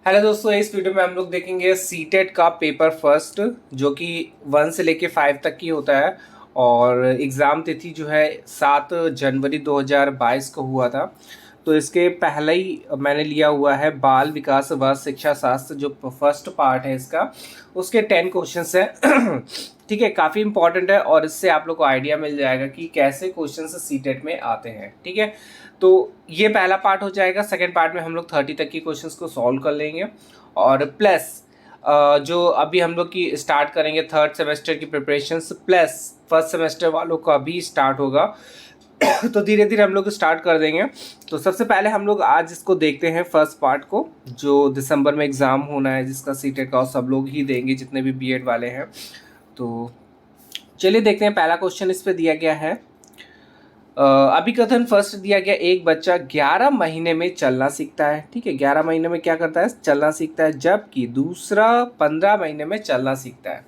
Hello दोस्तों, इस video में हम लोग देखेंगे सीटेट का पेपर फर्स्ट, जो कि 1 से लेके 5 तक की होता है। और एग्ज़ाम तिथि जो है 7 जनवरी 2022 को हुआ था। तो इसके पहले ही मैंने लिया हुआ है बाल विकास व शिक्षा शास्त्र, जो फर्स्ट पार्ट है इसका, उसके 10 क्वेश्चंस हैं। ठीक है, काफ़ी इंपॉर्टेंट है और इससे आप लोग को आइडिया मिल जाएगा कि कैसे क्वेश्चंस सीटेट में आते हैं। ठीक है, तो ये पहला पार्ट हो जाएगा। सेकंड पार्ट में हम लोग 30 तक की क्वेश्चंस को सॉल्व कर लेंगे और प्लस जो अभी हम लोग की स्टार्ट करेंगे थर्ड सेमेस्टर की प्रिपरेशंस, प्लस फर्स्ट सेमेस्टर वालों का भी स्टार्ट होगा। तो धीरे धीरे हम लोग स्टार्ट कर देंगे। तो सबसे पहले हम लोग आज इसको देखते हैं फर्स्ट पार्ट को, जो दिसंबर में एग्ज़ाम होना है, जिसका सीटेट का सब लोग ही देंगे जितने भी बीएड वाले हैं। तो चलिए देखते हैं। पहला क्वेश्चन इस पे दिया गया है। अभिकथन फर्स्ट दिया गया, एक बच्चा 11 महीने में चलना सीखता है। ठीक है, 11 महीने में क्या करता है? चलना सीखता है। जबकि दूसरा 15 महीने में चलना सीखता है।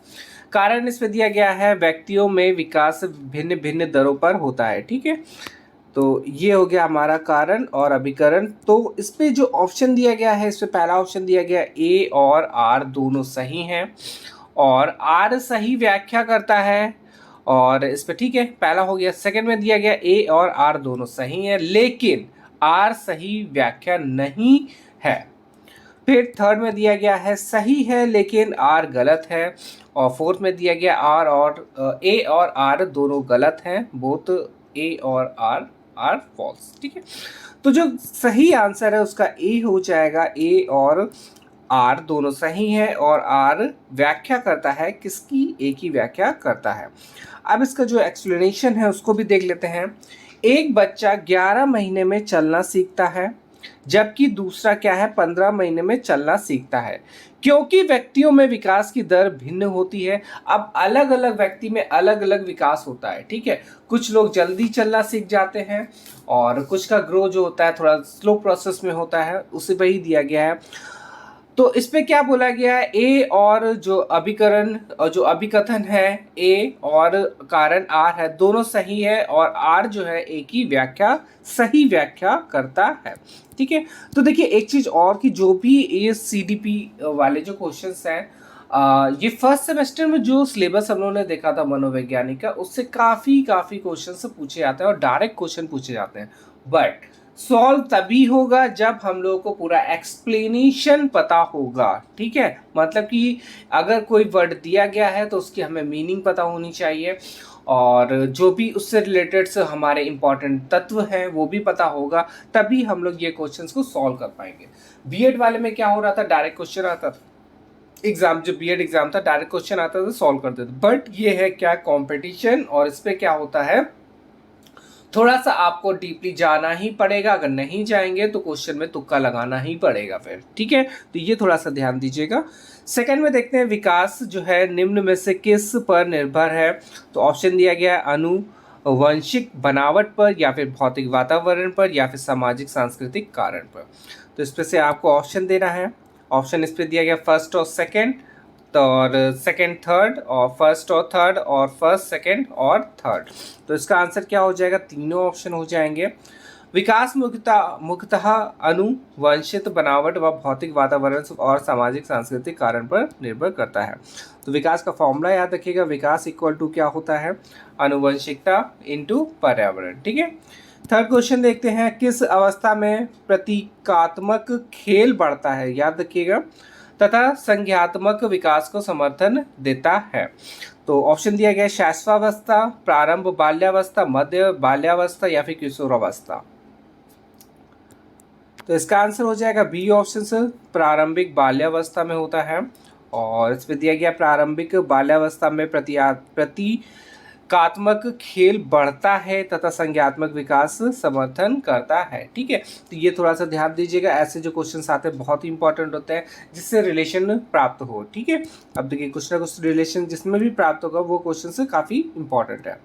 कारण इस पे दिया गया है, व्यक्तियों में विकास भिन्न भिन्न दरों पर होता है। ठीक है, तो ये हो गया हमारा कारण और अभिकरण। तो इस पे जो ऑप्शन दिया गया है, इस पे पहला ऑप्शन दिया गया ए और आर दोनों सही हैं और आर सही व्याख्या करता है और इस पे ठीक है, पहला हो गया। सेकंड में दिया गया ए और आर दोनों सही है, लेकिन आर सही व्याख्या नहीं है। फिर थर्ड में दिया गया है सही है लेकिन आर गलत है। और फोर्थ में दिया गया आर और ए और आर दोनों गलत हैं, बोथ ए और आर आर फॉल्स। ठीक है, तो जो सही आंसर है उसका ए हो जाएगा। ए और आर दोनों सही है और आर व्याख्या करता है, किसकी? ए की व्याख्या करता है। अब इसका जो एक्सप्लेनेशन है उसको भी देख लेते हैं। एक बच्चा 11 महीने में चलना सीखता है, जबकि दूसरा क्या है? 15 महीने में चलना सीखता है। क्योंकि व्यक्तियों में विकास की दर भिन्न होती है। अब अलग अलग व्यक्ति में अलग अलग विकास होता है। ठीक है, कुछ लोग जल्दी चलना सीख जाते हैं और कुछ का ग्रो जो होता है थोड़ा स्लो प्रोसेस में होता है, उसे वही दिया गया है। तो इस पे क्या बोला गया है? ए और जो अभिकरण और जो अभिकथन है, ए और कारण आर है, दोनों सही है और आर जो है ए की व्याख्या सही व्याख्या करता है। ठीक है, तो देखिए एक चीज और कि जो भी ये सीडीपी वाले जो क्वेश्चंस हैं, ये फर्स्ट सेमेस्टर में जो सिलेबस हम लोगों ने देखा था मनोवैज्ञानिक का, उससे काफ़ी काफ़ी क्वेश्चन पूछे जाते हैं और डायरेक्ट क्वेश्चन पूछे जाते हैं। बट सॉल्व तभी होगा जब हम लोगों को पूरा एक्सप्लेनेशन पता होगा। ठीक है, मतलब कि अगर कोई वर्ड दिया गया है तो उसकी हमें मीनिंग पता होनी चाहिए और जो भी उससे रिलेटेड से हमारे इंपॉर्टेंट तत्व हैं वो भी पता होगा, तभी हम लोग ये क्वेश्चंस को सॉल्व कर पाएंगे। बीएड वाले में क्या हो रहा था? डायरेक्ट क्वेश्चन आता था। एग्जाम जो बीएड एग्जाम था, डायरेक्ट क्वेश्चन आता था, सॉल्व करते थे। बट ये है क्या? कंपटीशन, और इस पे क्या होता है, थोड़ा सा आपको डीपली जाना ही पड़ेगा। अगर नहीं जाएंगे तो क्वेश्चन में तुक्का लगाना ही पड़ेगा फिर। ठीक है, तो ये थोड़ा सा ध्यान दीजिएगा। सेकंड में देखते हैं, विकास जो है निम्न में से किस पर निर्भर है? तो ऑप्शन दिया गया है आनुवंशिक बनावट पर, या फिर भौतिक वातावरण पर, या फिर सामाजिक सांस्कृतिक कारण पर। तो इस पे से आपको ऑप्शन देना है। ऑप्शन इस पे दिया गया फर्स्ट और सेकंड, तो और सेकंड थर्ड, और फर्स्ट और थर्ड, और फर्स्ट सेकंड और थर्ड। तो इसका आंसर क्या हो जाएगा? तीनों ऑप्शन हो जाएंगे। विकास मुख्यतः अनुवंशित बनावट व भौतिक वातावरण और सामाजिक सांस्कृतिक कारण पर निर्भर करता है। तो विकास का फॉर्मूला याद रखिएगा, विकास इक्वल टू क्या होता है? अनुवंशिकता इंटू पर्यावरण। ठीक है, थर्ड क्वेश्चन देखते हैं, किस अवस्था में प्रतीकात्मक खेल बढ़ता है? याद रखिएगा, तथा संज्ञात्मक विकास को समर्थन देता है। तो ऑप्शन दिया गया है शैशवावस्था, प्रारंभ बाल्यावस्था, मध्य बाल्यावस्था, या फिर किशोरावस्था। तो इसका आंसर हो जाएगा बी ऑप्शन से, प्रारंभिक बाल्यावस्था में होता है। और इस पे दिया गया प्रारंभिक बाल्यावस्था में प्रतीकात्मक खेल बढ़ता है तथा संज्ञात्मक विकास समर्थन करता है। ठीक है, तो ये थोड़ा सा ध्यान दीजिएगा, ऐसे जो क्वेश्चंस आते हैं बहुत ही इंपॉर्टेंट होते हैं जिससे रिलेशन प्राप्त हो। ठीक है, अब देखिए कुछ ना कुछ रिलेशन जिसमें भी प्राप्त होगा वो क्वेश्चन काफ़ी इंपॉर्टेंट है।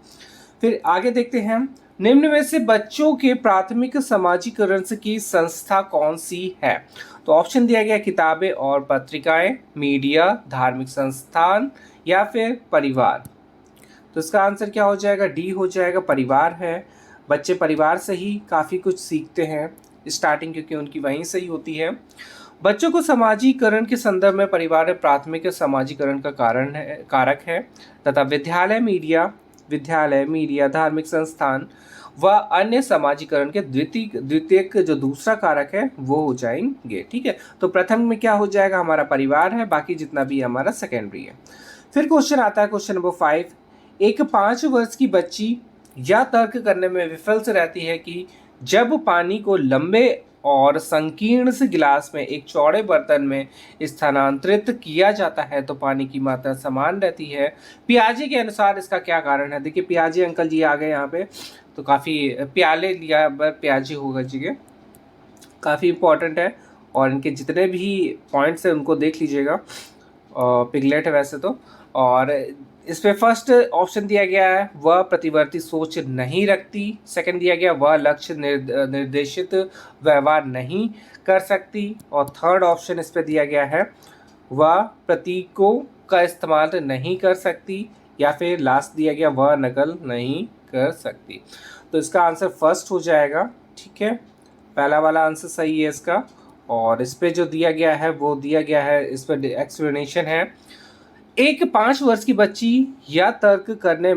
फिर आगे देखते हैं, निम्न में से बच्चों के प्राथमिक समाजीकरण की संस्था कौन सी है? तो ऑप्शन दिया गया किताबें और पत्रिकाएं, मीडिया, धार्मिक संस्थान, या फिर परिवार। तो इसका आंसर क्या हो जाएगा? डी हो जाएगा, परिवार है। बच्चे परिवार से ही काफ़ी कुछ सीखते हैं स्टार्टिंग, क्योंकि उनकी वहीं से ही होती है। बच्चों को समाजीकरण के संदर्भ में परिवार में प्राथमिक समाजीकरण का कारक है तथा विद्यालय मीडिया धार्मिक संस्थान व अन्य समाजीकरण के द्वितीयक जो दूसरा कारक है वो हो जाएंगे। ठीक है, तो प्रथम में क्या हो जाएगा, हमारा परिवार है, बाकी जितना भी हमारा सेकेंडरी है। फिर क्वेश्चन आता है क्वेश्चन नंबर 5। एक 5 वर्ष की बच्ची यह तर्क करने में विफल से रहती है कि जब पानी को लंबे और संकीर्ण से गिलास में एक चौड़े बर्तन में स्थानांतरित किया जाता है तो पानी की मात्रा समान रहती है। पियाजे के अनुसार इसका क्या कारण है। देखिए पियाजे अंकल जी आ गए यहाँ पे, तो काफ़ी प्याले लिया पियाजे होगा जी के, काफ़ी इंपॉर्टेंट है और इनके जितने भी पॉइंट्स हैं उनको देख लीजिएगा। पिगलेट है वैसे तो। और इस पे फर्स्ट ऑप्शन दिया गया है वह प्रतिवर्ती सोच नहीं रखती। सेकंड दिया गया वह लक्ष्य निर्देशित व्यवहार नहीं कर सकती। और थर्ड ऑप्शन इस पे दिया गया है वह प्रतीकों का इस्तेमाल नहीं कर सकती। या फिर लास्ट दिया गया वह नकल नहीं कर सकती। तो इसका आंसर फर्स्ट हो जाएगा। ठीक है, पहला वाला आंसर सही है इसका। और इस पे जो दिया गया है वो दिया गया है, इस पर एक्सप्लेनेशन है। एक 5 वर्ष की बच्ची यह तर्क करने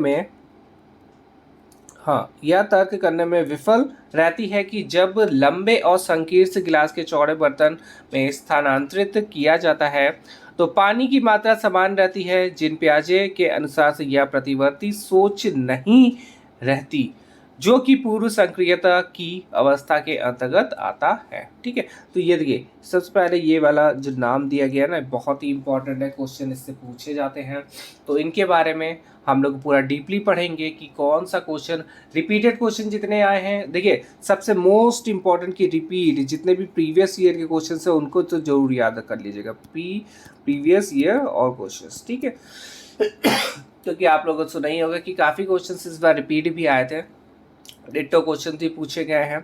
में विफल रहती है कि जब लंबे और संकीर्ण गिलास के चौड़े बर्तन में स्थानांतरित किया जाता है तो पानी की मात्रा समान रहती है। जिन पियाजे के अनुसार से यह प्रतिवर्ती सोच नहीं रहती, जो कि पूर्व सक्रियता की अवस्था के अंतर्गत आता है। ठीक है, तो ये देखिए सबसे पहले ये वाला जो नाम दिया गया ना बहुत ही इंपॉर्टेंट है, क्वेश्चन इससे पूछे जाते हैं। तो इनके बारे में हम लोग पूरा डीपली पढ़ेंगे कि कौन सा क्वेश्चन, रिपीटेड क्वेश्चन जितने आए हैं। देखिए सबसे मोस्ट इंपॉर्टेंट की रिपीट जितने भी प्रीवियस ईयर के क्वेश्चन है उनको तो जरूर याद कर लीजिएगा, प्रीवियस ईयर और क्वेश्चन। ठीक है, क्योंकि आप लोगों को सुना ही होगा कि काफ़ी क्वेश्चन इस बार रिपीट भी आए थे, डिट्टो क्वेश्चन भी पूछे गए हैं।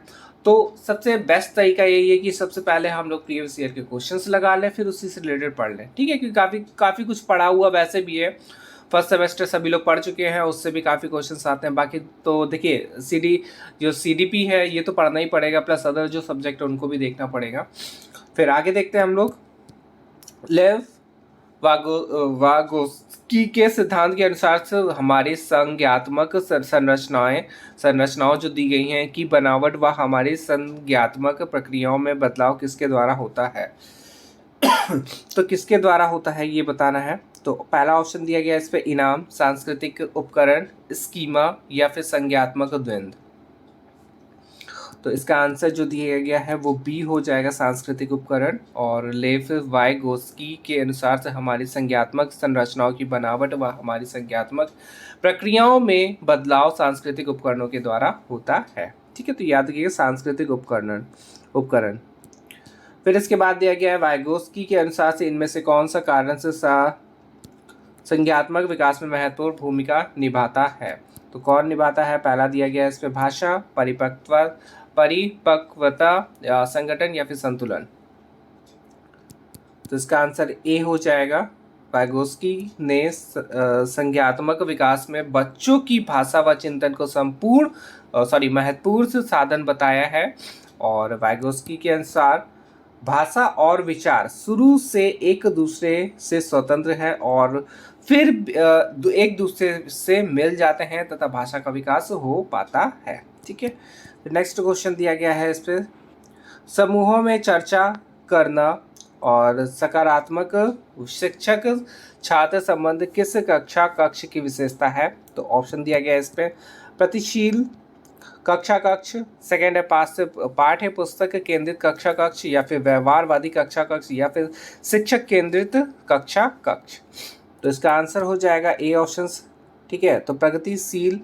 तो सबसे बेस्ट तरीका यही है कि सबसे पहले हम लोग प्रीवियस ईयर के क्वेश्चंस लगा लें, फिर उसी से रिलेटेड पढ़ लें। ठीक है, क्योंकि काफ़ी कुछ पढ़ा हुआ वैसे भी है, फर्स्ट सेमेस्टर सभी लोग पढ़ चुके हैं, उससे भी काफ़ी क्वेश्चंस आते हैं। बाकी तो देखिए जो CDP है ये तो पढ़ना ही पड़ेगा, प्लस अदर जो सब्जेक्ट है उनको भी देखना पड़ेगा। फिर आगे देखते हैं हम लोग। लेव वागोस्की के सिद्धांत के अनुसार से हमारी संज्ञात्मक संरचनाओं जो दी गई हैं कि बनावट व हमारी संज्ञात्मक प्रक्रियाओं में बदलाव किसके द्वारा होता है। तो किसके द्वारा होता है ये बताना है। तो पहला ऑप्शन दिया गया इस पे इनाम, सांस्कृतिक उपकरण, स्कीमा या फिर संज्ञात्मक द्वंद्व। तो इसका आंसर जो दिया गया है वो बी हो जाएगा, सांस्कृतिक उपकरण। और लेव वाइगोस्की के अनुसार से हमारी संज्ञात्मक संरचनाओं की बनावट व हमारी संज्ञात्मक प्रक्रियाओं में बदलाव सांस्कृतिक उपकरणों के द्वारा होता है। ठीक है, तो याद रखिएगा सांस्कृतिक उपकरण। फिर इसके बाद दिया गया है वाइगोस्की के अनुसार से इनमें से कौन सा कारण से संज्ञात्मक विकास में महत्वपूर्ण भूमिका निभाता है। तो कौन निभाता है, पहला दिया गया है इस पे भाषा, परिपक्वता, संगठन या फिर संतुलन। तो इसका आंसर ए हो जाएगा। वाइगोस्की ने संज्ञात्मक विकास में बच्चों की भाषा व चिंतन को महत्वपूर्ण साधन बताया है। और वाइगोस्की के अनुसार भाषा और विचार शुरू से एक दूसरे से स्वतंत्र है और फिर एक दूसरे से मिल जाते हैं तथा भाषा का विकास हो पाता है। ठीक है, नेक्स्ट क्वेश्चन दिया गया है इस पे समूहों में चर्चा करना और सकारात्मक शिक्षक छात्र संबंध किस कक्ष की विशेषता है। तो ऑप्शन दिया गया है इस पे प्रतिशील कक्षा कक्ष, सेकेंड है पाठ्य पुस्तक केंद्रित कक्षा कक्ष या फिर व्यवहारवादी कक्षा कक्ष या फिर शिक्षक केंद्रित कक्षा कक्ष। तो इसका आंसर हो जाएगा ए ऑप्शन। ठीक है, तो प्रगतिशील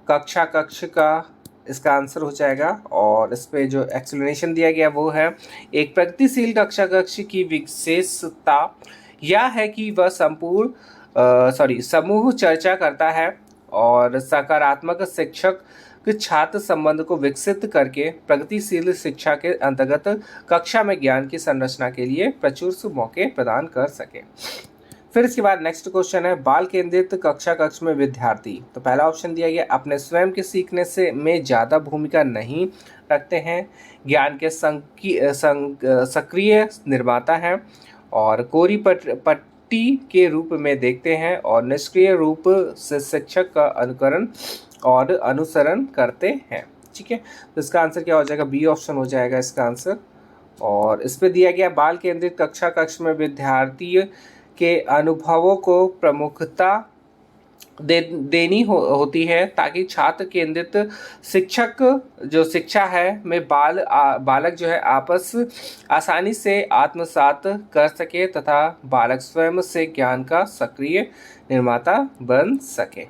कक्षा कक्ष का इसका आंसर हो जाएगा। और इस पे जो एक्सप्लेनेशन दिया गया वो है एक प्रगतिशील कक्षा कक्ष की विशेषता यह है कि वह समूह चर्चा करता है और सकारात्मक शिक्षक छात्र संबंध को विकसित करके प्रगतिशील शिक्षा के अंतर्गत कक्षा में ज्ञान की संरचना के लिए प्रचुर मौके प्रदान कर सके। फिर इसके बाद नेक्स्ट क्वेश्चन है बाल केंद्रित कक्षा कक्ष में विद्यार्थी। तो पहला ऑप्शन दिया गया अपने स्वयं के सीखने से में ज़्यादा भूमिका नहीं रखते हैं, ज्ञान के सक्रिय निर्माता हैं, और कोरी पट्टी के रूप में देखते हैं, और निष्क्रिय रूप से शिक्षक का अनुकरण और अनुसरण करते हैं। ठीक है, तो इसका आंसर क्या हो जाएगा, बी ऑप्शन हो जाएगा इसका आंसर। और इस पे दिया गया बाल केंद्रित कक्षा कक्ष में विद्यार्थी के अनुभवों को प्रमुखता देनी होती है, ताकि छात्र केंद्रित शिक्षक जो शिक्षा है में बालक जो है आपस आसानी से आत्मसात कर सके तथा बालक स्वयं से ज्ञान का सक्रिय निर्माता बन सके।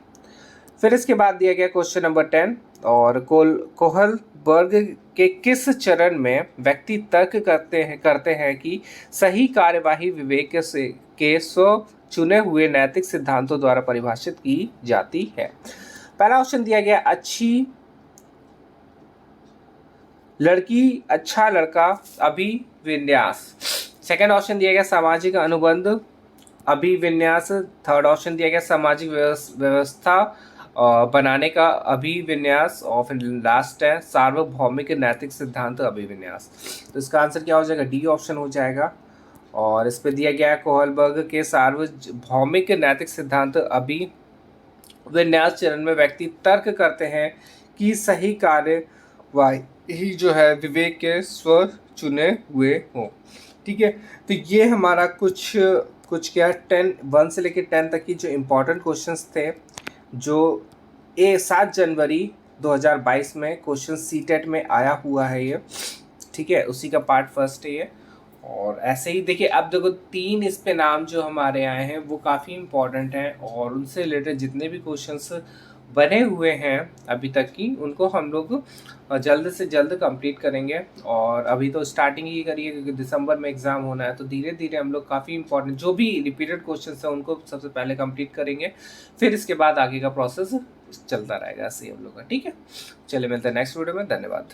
फिर इसके बाद दिया गया क्वेश्चन नंबर 10, और कोहलबर्ग के किस चरण में व्यक्ति तर्क करते हैं कि सही कार्यवाही विवेक के स्व चुने हुए नैतिक सिद्धांतों द्वारा परिभाषित की जाती है। पहला ऑप्शन दिया गया अच्छी लड़की अच्छा लड़का अभिविन्यास। सेकंड ऑप्शन दिया गया सामाजिक अनुबंध अभिविन्यास। थर्ड ऑप्शन दिया गया सामाजिक व्यवस्था बनाने का अभिविन्यास। और फिर लास्ट है सार्वभौमिक नैतिक सिद्धांत अभिविन्यास। तो इसका आंसर क्या हो जाएगा, डी ऑप्शन हो जाएगा। और इस पे दिया गया है कोहलबर्ग के सार्वभौमिक नैतिक सिद्धांत अभिविन्यास चरण में व्यक्ति तर्क करते हैं कि सही कार्यवाही जो है विवेक के स्व चुने हुए हों। ठीक है, तो ये हमारा कुछ क्या 1 से लेकर 10 तक की जो इम्पोर्टेंट क्वेश्चंस थे, जो 7 जनवरी 2022 में क्वेश्चन सीटेट में आया हुआ है ये। ठीक है, उसी का पार्ट फर्स्ट है ये। और ऐसे ही देखिए, अब देखो 3 इस पे नाम जो हमारे आए हैं वो काफ़ी इम्पोर्टेंट हैं, और उनसे रिलेटेड जितने भी क्वेश्चंस बने हुए हैं अभी तक की, उनको हम लोग जल्द से जल्द कंप्लीट करेंगे। और अभी तो स्टार्टिंग ही करिए, क्योंकि दिसंबर में एग्ज़ाम होना है, तो धीरे धीरे हम लोग काफ़ी इंपॉर्टेंट जो भी रिपीटेड क्वेश्चंस हैं उनको सबसे पहले कंप्लीट करेंगे, फिर इसके बाद आगे का प्रोसेस चलता रहेगा ऐसे ही हम लोग का। ठीक है, चलिए मिलते हैं नेक्स्ट वीडियो में, धन्यवाद।